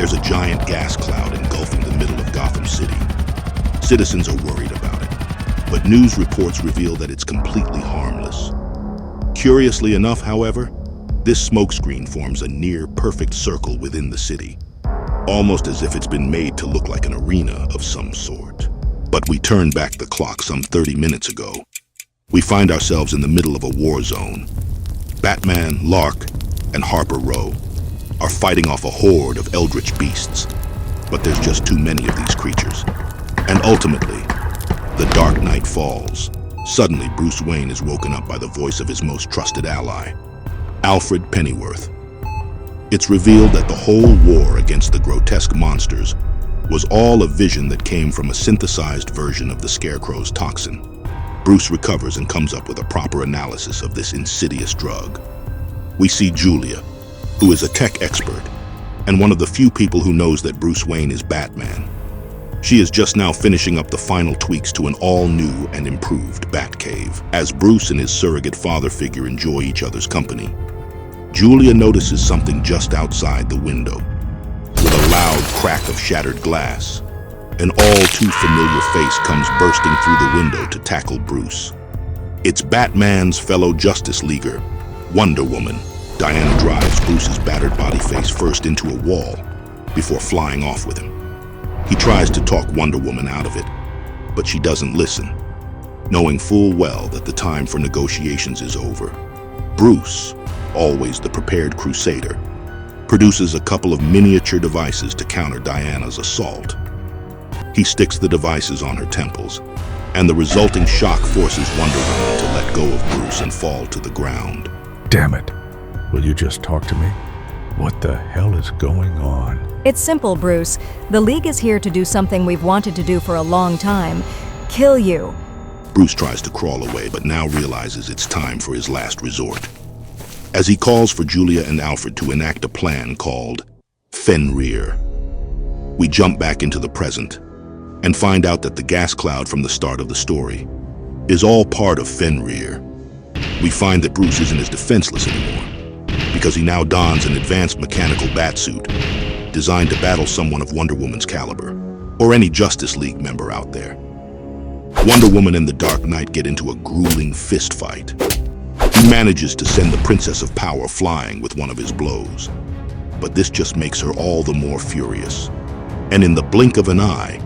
There's a giant gas cloud engulfing the middle of Gotham City. Citizens are worried about it, but news reports reveal that it's completely harmless. Curiously enough, however, this smokescreen forms a near-perfect circle within the city, almost as if it's been made to look like an arena of some sort. But we turn back the clock some 30 minutes ago. We find ourselves in the middle of a war zone. Batman, Lark, and Harper Row are fighting off a horde of eldritch beasts, but there's just too many of these creatures. And ultimately, the Dark Knight falls. Suddenly, Bruce Wayne is woken up by the voice of his most trusted ally, Alfred Pennyworth. It's revealed that the whole war against the grotesque monsters was all a vision that came from a synthesized version of the Scarecrow's toxin. Bruce recovers and comes up with a proper analysis of this insidious drug. We see Julia, who is a tech expert, and one of the few people who knows that Bruce Wayne is Batman. She is just now finishing up the final tweaks to an all-new and improved Batcave. As Bruce and his surrogate father figure enjoy each other's company, Julia notices something just outside the window. With a loud crack of shattered glass, an all-too-familiar face comes bursting through the window to tackle Bruce. It's Batman's fellow Justice Leaguer, Wonder Woman. Diana drives Bruce's battered body face first into a wall before flying off with him. He tries to talk Wonder Woman out of it, but she doesn't listen, knowing full well that the time for negotiations is over. Bruce, always the prepared crusader, produces a couple of miniature devices to counter Diana's assault. He sticks the devices on her temples, and the resulting shock forces Wonder Woman to let go of Bruce and fall to the ground. Damn it. Will you just talk to me? What the hell is going on? It's simple, Bruce. The League is here to do something we've wanted to do for a long time. Kill you. Bruce tries to crawl away, but now realizes it's time for his last resort. As he calls for Julia and Alfred to enact a plan called Fenrir. We jump back into the present and find out that the gas cloud from the start of the story is all part of Fenrir. We find that Bruce isn't as defenseless anymore, because he now dons an advanced mechanical batsuit designed to battle someone of Wonder Woman's caliber, or any Justice League member out there. Wonder Woman and the Dark Knight get into a grueling fist fight. He manages to send the Princess of Power flying with one of his blows, but this just makes her all the more furious. And in the blink of an eye,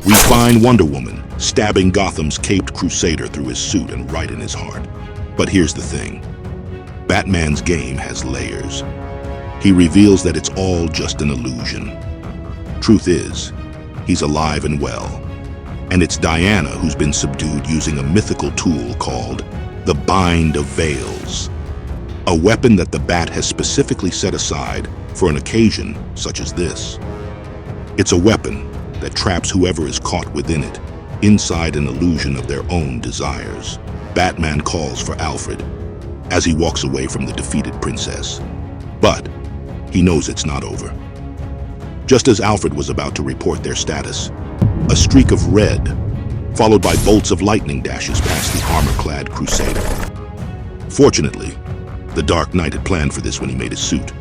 we find Wonder Woman stabbing Gotham's caped crusader through his suit and right in his heart. But here's the thing. Batman's game has layers. He reveals that it's all just an illusion. Truth is, he's alive and well. And it's Diana who's been subdued using a mythical tool called the Bind of Veils. A weapon that the Bat has specifically set aside for an occasion such as this. It's a weapon that traps whoever is caught within it, inside an illusion of their own desires. Batman calls for Alfred as he walks away from the defeated princess. But he knows it's not over. Just as Alfred was about to report their status, a streak of red, followed by bolts of lightning, dashes past the armor-clad crusader. Fortunately, the Dark Knight had planned for this when he made his suit.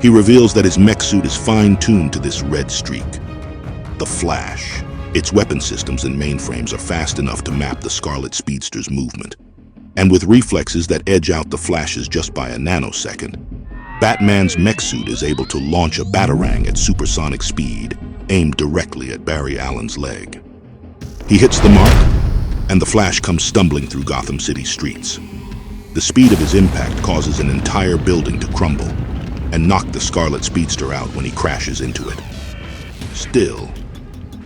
He reveals that his mech suit is fine-tuned to this red streak. The Flash. Its weapon systems and mainframes are fast enough to map the Scarlet Speedster's movement. And with reflexes that edge out the Flash's just by a nanosecond, Batman's mech suit is able to launch a batarang at supersonic speed, aimed directly at Barry Allen's leg. He hits the mark, and the Flash comes stumbling through Gotham City streets. The speed of his impact causes an entire building to crumble and knock the Scarlet Speedster out when he crashes into it. Still,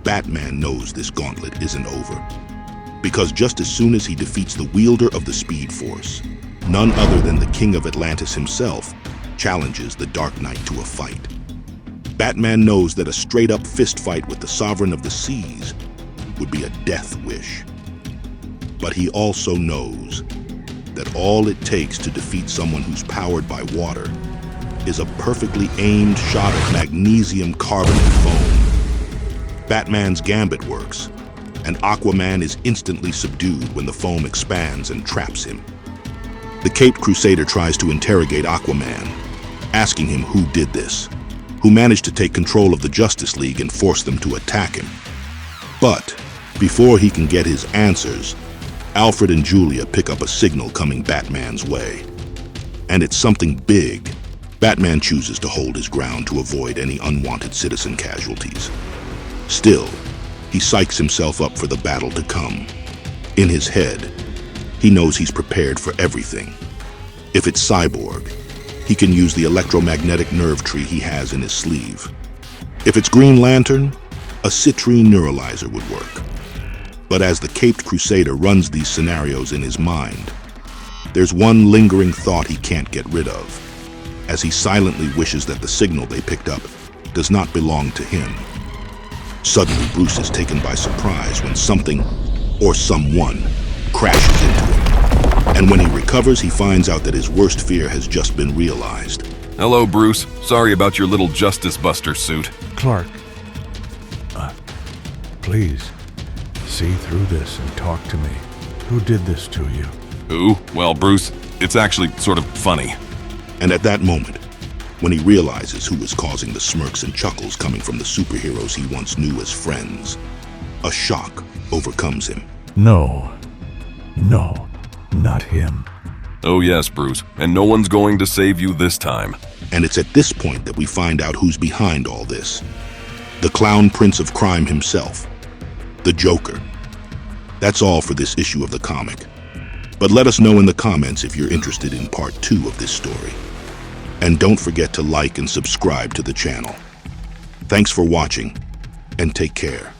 Batman knows this gauntlet isn't over, because just as soon as he defeats the wielder of the Speed Force, none other than the King of Atlantis himself challenges the Dark Knight to a fight. Batman knows that a straight-up fist fight with the Sovereign of the Seas would be a death wish. But he also knows that all it takes to defeat someone who's powered by water is a perfectly aimed shot of magnesium carbonate foam. Batman's gambit works, and Aquaman is instantly subdued when the foam expands and traps him. The Caped Crusader tries to interrogate Aquaman, asking him who did this. who manage to take control of the Justice League and force them to attack him. But before he can get his answers, Alfred and Julia pick up a signal coming Batman's way. And it's something big. Batman chooses to hold his ground to avoid any unwanted citizen casualties. Still, he psychs himself up for the battle to come. In his head, he knows he's prepared for everything. If it's Cyborg, he can use the electromagnetic nerve tree he has in his sleeve. If it's Green Lantern, a citrine neuralizer would work. But as the Caped Crusader runs these scenarios in his mind, there's one lingering thought he can't get rid of, as he silently wishes that the signal they picked up does not belong to him. Suddenly, Bruce is taken by surprise when something, or someone, crashes into him. And when he recovers, he finds out that his worst fear has just been realized. Hello, Bruce. Sorry about your little Justice Buster suit. Clark, please, see through this and talk to me. Who did this to you? Who? Well, Bruce, it's actually sort of funny. And at that moment, when he realizes who is causing the smirks and chuckles coming from the superheroes he once knew as friends, a shock overcomes him. No, not him. Oh yes, Bruce, and no one's going to save you this time. And it's at this point that we find out who's behind all this. The clown prince of crime himself, the Joker. That's all for this issue of the comic. But let us know in the comments if you're interested in part 2 of this story. And don't forget to like and subscribe to the channel. Thanks for watching, and take care.